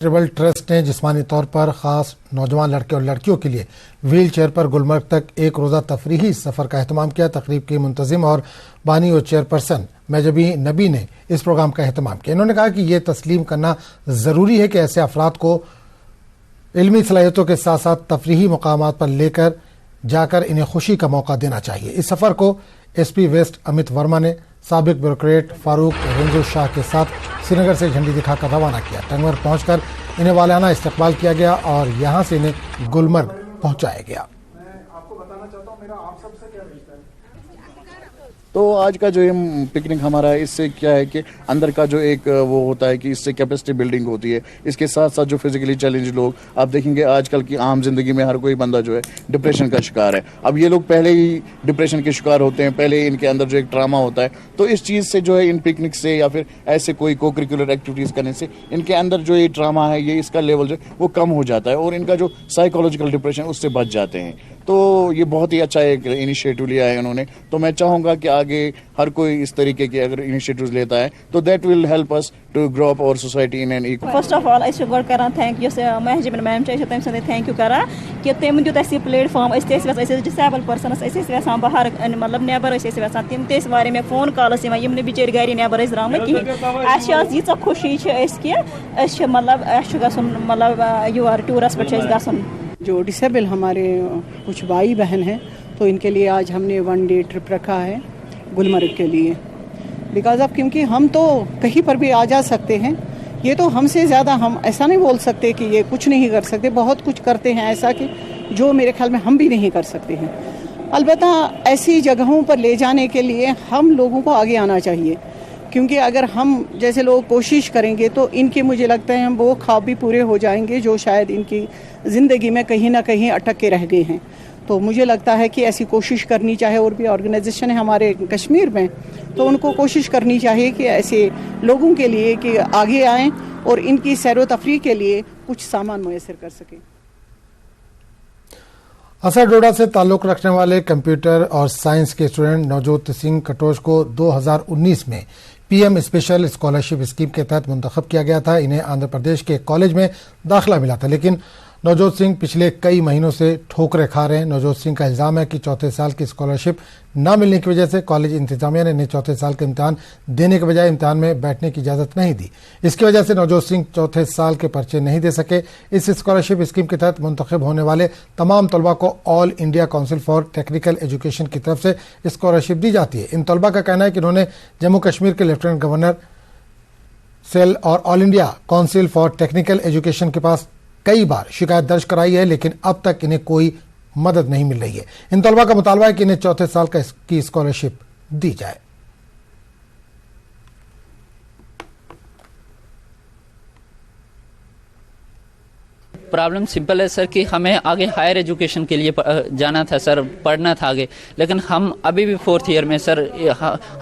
Charitable trust نے جسمانی طور پر خاص نوجوان لڑکے اور لڑکیوں کے لیے ویل چیئر پر گلمرگ تک ایک روزہ تفریحی سفر کا اہتمام کیا۔ تقریب کی منتظم اور بانی و چیئرپرسن میجبی نبی نے اس پروگرام کا اہتمام کیا۔ انہوں نے کہا کہ یہ تسلیم کرنا ضروری ہے کہ ایسے افراد کو علمی صلاحیتوں کے ساتھ ساتھ تفریحی مقامات پر لے کر جا کر انہیں خوشی کا موقع دینا چاہیے۔ اس سفر کو ایس پی ویسٹ امت ورما نے سابق بیوروکریٹ فاروق رنجو شاہ کے ساتھ سری نگر سے جھنڈی دکھا کر روانہ کیا۔ ٹنگور پہنچ کر انہیں والانہ استقبال کیا گیا اور یہاں سے انہیں گلمرگ پہنچایا گیا۔ تو آج کا جو یہ پکنک ہمارا ہے، اس سے کیا ہے کہ اندر کا جو ایک وہ ہوتا ہے کہ اس سے کیپیسٹی بلڈنگ ہوتی ہے، اس کے ساتھ ساتھ جو فزیکلی چیلنج لوگ آپ دیکھیں گے آج کل کی عام زندگی میں ہر کوئی بندہ جو ہے ڈپریشن کا شکار ہے۔ اب یہ لوگ پہلے ہی ڈپریشن کے شکار ہوتے ہیں، پہلے ان کے اندر جو ایک ٹراما ہوتا ہے، تو اس چیز سے جو ہے ان پکنک سے یا پھر ایسے کوئی کو کریکولر ایکٹیویٹیز کرنے سے ان کے اندر جو یہ ٹراما ہے، یہ اس کا لیول جو ہے وہ کم ہو جاتا ہے اور ان کا جو سائیکولوجیکل ڈپریشن اس سے بچ جاتے ہیں۔ تو یہ بہت ہی اچھا ایک انیشیٹو لیا ہے انہوں نے، تو میں چاہوں گا کہ آگے ہر کوئی اس طریقے کے اگر انیشیٹوز لیتا ہے تو that will help us to grow up اور society in an equal. First of all اس گوڈ کران تھینک یو مہجبین میم چھ تم سند تھینک یو کران کہ تم دیت اس پلیٹ فارم اس ڈسیبل پرسنس اس ویسان باہر مطلب نیبر اس ویسان تم تس وارے میں فون کالس یم نے بچر گھر نیبر درامت کہین اس ییژ خوشی کہ اس مطلب اس گھن مطلب یور ٹورس پہ گھن۔ جو ڈسیبل ہمارے کچھ بھائی بہن ہیں تو ان کے لیے آج ہم نے 1 ڈے ٹرپ رکھا ہے گلمرگ کے لیے، بیکاز آف کیونکہ ہم تو کہیں پر بھی آ جا سکتے ہیں، یہ تو ہم سے زیادہ ہم ایسا نہیں بول سکتے کہ یہ کچھ نہیں کر سکتے، بہت کچھ کرتے ہیں ایسا کہ جو میرے خیال میں ہم بھی نہیں کر سکتے ہیں۔ البتہ ایسی جگہوں پر لے جانے کے لیے ہم لوگوں کو آگے آنا چاہیے، کیونکہ اگر ہم جیسے لوگ کوشش کریں گے تو ان کے مجھے لگتا ہے وہ خواب بھی پورے ہو جائیں گے جو شاید ان کی زندگی میں کہیں نہ کہیں اٹک کے رہ گئے ہیں۔ تو مجھے لگتا ہے کہ ایسی کوشش کرنی چاہے، اور بھی آرگنائزیشن ہے ہمارے کشمیر میں تو ان کو کوشش کرنی چاہیے کہ ایسے لوگوں کے لیے کہ آگے آئیں اور ان کی سیر و تفریح کے لیے کچھ سامان میسر کر سکیں۔ اسر ڈوڈا سے تعلق رکھنے والے کمپیوٹر اور سائنس کے اسٹوڈنٹ نوجوت سنگھ کٹوچ کو 2019 میں P M special scholarship scheme کے تحت منتخب کیا گیا تھا۔ انہیں آندھرا پردیش کے کالج میں داخلہ ملا تھا، لیکن نوجوت سنگھ پچھلے کئی مہینوں سے ٹھوکریں کھا رہے ہیں۔ نوجوت سنگھ کا الزام ہے کہ چوتھے سال کی اسکالرشپ نہ ملنے کی وجہ سے کالج انتظامیہ نے انہیں چوتھے سال کا امتحان دینے کے بجائے امتحان میں بیٹھنے کی اجازت نہیں دی۔ اس کی وجہ سے نوجوت سنگھ چوتھے سال کے پرچے نہیں دے سکے۔ اس اسکالرشپ اسکیم کے تحت منتخب ہونے والے تمام طلباء کو all India council for technical education کی طرف سے اسکالرشپ دی جاتی ہے۔ ان طلباء کا کہنا ہے کہ انہوں نے جموں کشمیر کے لیفٹیننٹ گورنر سیل اور all India council for technical education کے پاس کئی بار شکایت درج کرائی ہے، لیکن اب تک انہیں کوئی مدد نہیں مل رہی ہے۔ ان طلباء کا مطالبہ ہے کہ انہیں چوتھے سال کی اسکالرشپ دی جائے۔ پرابلم سمپل ہے سر کہ ہمیں آگے ہائر ایجوکیشن کے لیے جانا تھا سر، پڑھنا تھا آگے، لیکن ہم ابھی بھی 4th ایئر میں سر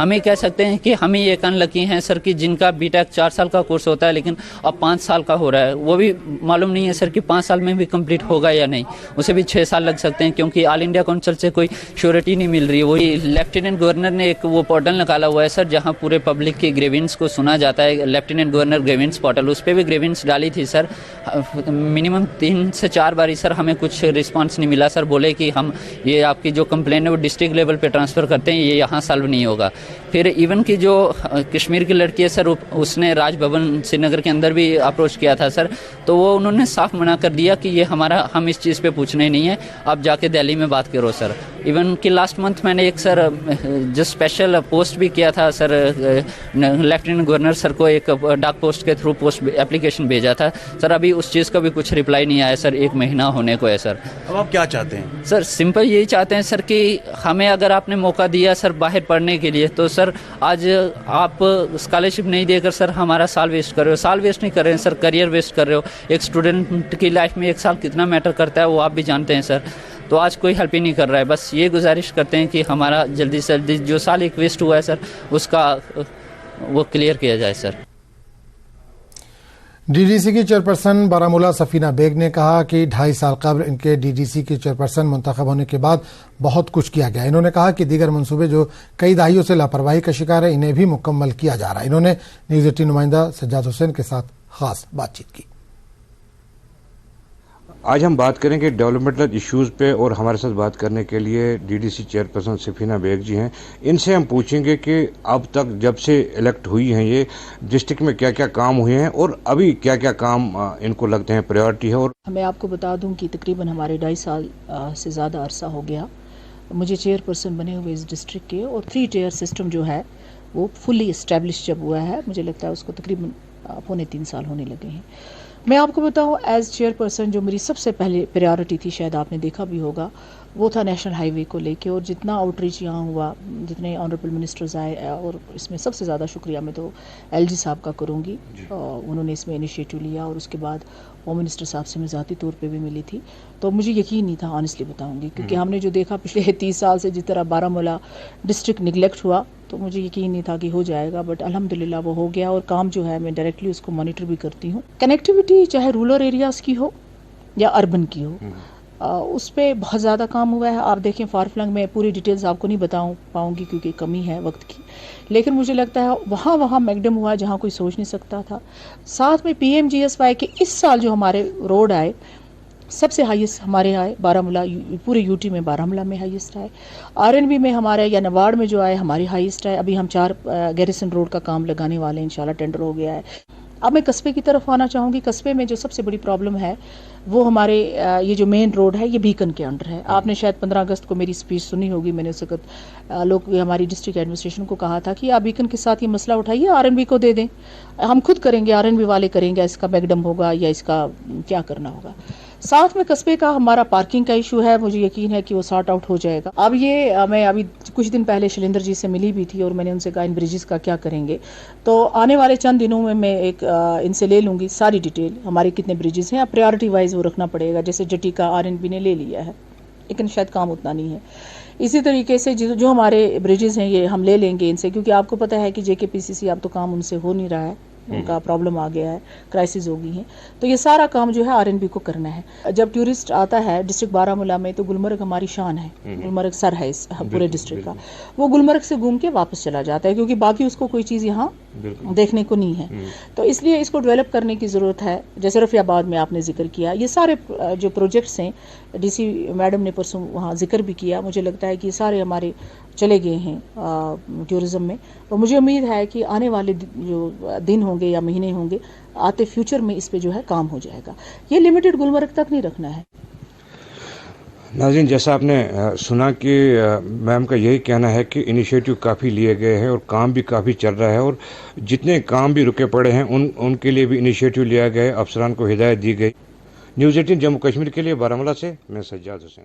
ہمیں کہہ سکتے ہیں کہ ہم ہی ایک ان لکی ہیں سر کہ جن کا بی ٹیک 4 سال کا کورس ہوتا ہے لیکن اب 5 سال کا ہو رہا ہے۔ وہ بھی معلوم نہیں ہے سر کہ 5 سال میں بھی کمپلیٹ ہوگا یا نہیں، اسے بھی 6 سال لگ سکتے ہیں کیونکہ آل انڈیا کونسل سے کوئی شیورٹی نہیں مل رہی ہے۔ وہی لیفٹیننٹ گورنر نے ایک وہ پورٹل نکالا ہوا ہے سر جہاں پورے پبلک کے گریونس کو سنا جاتا ہے، لیفٹیننٹ گورنر گریونس پورٹل، اس پہ بھی گریونس ڈالی تھی سر۔ منیمم 3 سے 4 باری سر ہمیں کچھ رسپانس نہیں ملا۔ سر بولے کہ ہم یہ آپ کی جو کمپلین ہے وہ ڈسٹرکٹ لیول پہ ٹرانسفر کرتے ہیں، یہ یہاں سالو نہیں ہوگا۔ پھر ایون کی جو کشمیر کی لڑکی ہے سر اس نے راج بھون سری نگر کے اندر بھی اپروچ کیا تھا سر، تو وہ انہوں نے صاف منع کر دیا کہ یہ ہم اس چیز پہ پوچھنے نہیں ہے، آپ جا کے دہلی میں بات کرو سر۔ ایون کہ لاسٹ منتھ میں نے ایک سر جو اسپیشل پوسٹ بھی کیا تھا سر، لیفٹیننٹ گورنر سر کو ایک ڈاک پوسٹ کے تھرو پوسٹ اپلیکیشن بھیجا تھا سر، ابھی اس چیز کا بھی کچھ رپلائی نہیں آیا سر، 1 مہینہ ہونے کو ہے سر۔ اب آپ کیا چاہتے ہیں سر؟ سمپل یہی چاہتے ہیں سر کہ ہمیں اگر آپ نے موقع دیا سر باہر پڑھنے کے لیے تو سر آج آپ اسکالرشپ نہیں دے کر سر ہمارا سال ویسٹ کر رہے ہو۔ سال ویسٹ نہیں کر رہے ہیں سر، کریئر ویسٹ کر رہے ہو۔ ایک اسٹوڈنٹ کی لائف میں 1 سال کتنا میٹر کرتا ہے وہ آپ بھی جانتے ہیں سر، تو آج کوئی ہیلپ ہی نہیں کر رہا ہے۔ بس یہ گزارش کرتے ہیں کہ ہمارا جلدی سے جلدی جو سال ایک ویسٹ ہوا ہے سر اس کا وہ کلیئر کیا جائے سر۔ ڈی ڈی سی کی چیئرپرسن بارامولہ سفینہ بیگ نے کہا کہ 2.5 سال قبل ان کے ڈی ڈی سی کی چیئرپرسن منتخب ہونے کے بعد بہت کچھ کیا گیا۔ انہوں نے کہا کہ دیگر منصوبے جو کئی دہائیوں سے لاپرواہی کا شکار ہیں انہیں بھی مکمل کیا جا رہا ہے۔ انہوں نے نیوز 18 نمائندہ سجاد حسین کے ساتھ خاص بات چیت کی۔ آج ہم بات کریں گے ڈیولپمنٹل ایشوز پہ، اور ہمارے ساتھ بات کرنے کے لیے DDC چیئرپرسن سفینہ بیگ جی ہیں. ان سے ہم پوچھیں گے کہ اب تک جب سے الیکٹ ہوئی ہیں یہ ڈسٹرکٹ میں کیا کیا کام ہوئے ہیں اور ابھی کیا کیا کام ان کو لگتے ہیں پریورٹی ہے. اور میں آپ کو بتا دوں کہ تقریباً ہمارے 2.5 سال سے زیادہ عرصہ ہو گیا مجھے چیئرپرسن بنے ہوئے اس ڈسٹرکٹ کے، اور 3 ٹیئر سسٹم جو ہے وہ فلی اسٹیبلش جب ہوا ہے، مجھے لگتا ہے اس کو تقریباً 2.25 سال ہونے لگے ہیں. میں آپ کو بتاؤں ایز چیئرپرسن جو میری سب سے پہلے پریارٹی تھی، شاید آپ نے دیکھا بھی ہوگا، وہ تھا نیشنل ہائی وے کو لے کے. اور جتنا آؤٹ ریچ یہاں ہوا، جتنے آنریبل منسٹرز آئے، اور اس میں سب سے زیادہ شکریہ میں تو LG صاحب کا کروں گی. انہوں نے اس میں انیشیٹو لیا، اور اس کے بعد ہوم منسٹر صاحب سے میں ذاتی طور پہ بھی ملی تھی. تو مجھے یقین نہیں تھا، آنیسٹلی بتاؤں گی، کیونکہ ہم نے جو دیکھا پچھلے 30 سال سے جس طرح بارہمولہ ڈسٹرکٹ نگلیکٹ ہوا، تو مجھے یقین نہیں تھا کہ ہو جائے گا. بٹ الحمدللہ وہ ہو گیا، اور کام جو ہے میں ڈائریکٹلی اس کو مانیٹر بھی کرتی ہوں. کنیکٹیوٹی چاہے رورل ایریاز کی ہو یا اربن کی ہو، اس پہ بہت زیادہ کام ہوا ہے. آپ دیکھیں فار فلنگ میں پوری ڈیٹیلز آپ کو نہیں بتاؤں پاؤں گی کیونکہ کمی ہے وقت کی، لیکن مجھے لگتا ہے وہاں میکڈم ہوا جہاں کوئی سوچ نہیں سکتا تھا. ساتھ میں PMGSY کے اس سال جو ہمارے روڈ آئے سب سے ہائیسٹ ہمارے آئے بارہمولہ، پورے UT میں بارہمولہ میں ہائیسٹ آئے. RNB میں ہمارے یا نواڑ میں جو آئے ہماری ہائیسٹ آئے. ابھی ہم 4 گیریسن روڈ کا کام لگانے والے ہیں، انشاءاللہ ٹینڈر ہو گیا ہے. اب میں قصبے کی طرف آنا چاہوں گی. قصبے میں جو سب سے بڑی پرابلم ہے وہ ہمارے یہ جو مین روڈ ہے یہ بیکن کے انڈر ہے. آپ نے شاید 15 اگست کو میری اسپیچ سنی ہوگی. میں نے اس وقت ہماری ڈسٹرکٹ ایڈمنسٹریشن کو کہا تھا کہ آپ بیکن کے ساتھ یہ مسئلہ اٹھائیے، RNB کو دے دیں، ہم خود کریں گے، RNB والے کریں گے، اس کا میکڈم ہوگا یا اس کا کیا کرنا ہوگا. ساتھ میں قصبے کا ہمارا پارکنگ کا ایشو ہے، مجھے یقین ہے کہ وہ سارٹ آؤٹ ہو جائے گا. اب یہ میں ابھی کچھ دن پہلے شلیندر جی سے ملی بھی تھی، اور میں نے ان سے کہا ان بریجز کا کیا کریں گے. تو آنے والے چند دنوں میں ایک ان سے لے لوں گی ساری ڈیٹیل ہمارے کتنے بریجز ہیں. اب پریارٹی وائز وہ رکھنا پڑے گا. جیسے جٹی کا RNB نے لے لیا ہے، لیکن شاید کام اتنا نہیں ہے. اسی طریقے سے جو ہمارے بریجز ہیں یہ ہم لے لیں گے ان سے، کیونکہ آپ کو پتہ ہے کہ JKPCC اب تو کام ان سے ہو نہیں رہا ہے، ان کا پرابلم آ گیا ہے، کرائسس ہو گئی ہیں. تو یہ سارا کام جو ہے RNB کو کرنا ہے. جب ٹورسٹ آتا ہے ڈسٹرکٹ بارہمولہ میں تو گلمرگ ہماری شان ہے، گلمرگ سر ہے اس پورے ڈسٹرکٹ کا. وہ گلمرگ سے گھوم کے واپس چلا جاتا ہے، کیونکہ باقی اس کو کوئی چیز یہاں دیکھنے کو نہیں ہے. تو اس لیے اس کو ڈیولپ کرنے کی ضرورت ہے. جیسے رفیع آباد میں آپ نے ذکر کیا، یہ سارے جو پروجیکٹس ہیں DC میڈم نے پرسوں وہاں ذکر بھی کیا، مجھے لگتا ہے کہ یہ سارے ہمارے چلے گئے ہیں ٹورزم میں. اور مجھے امید ہے کہ آنے والے جو دن ہوں گے یا مہینے ہوں گے، آتے فیوچر میں اس پہ جو ہے کام ہو جائے گا. یہ لمیٹڈ گلمرگ تک نہیں رکھنا ہے. ناظرین، جیسا آپ نے سنا کہ میم کا یہی کہنا ہے کہ انیشیٹو کافی لیے گئے ہیں اور کام بھی کافی چل رہا ہے، اور جتنے کام بھی رکے پڑے ہیں ان کے لیے بھی انیشیٹو لیا گیا ہے، افسران کو ہدایت دی گئی. نیوز 18 جموں کشمیر کے لیے بارہمولہ سے میں سجاد حسین.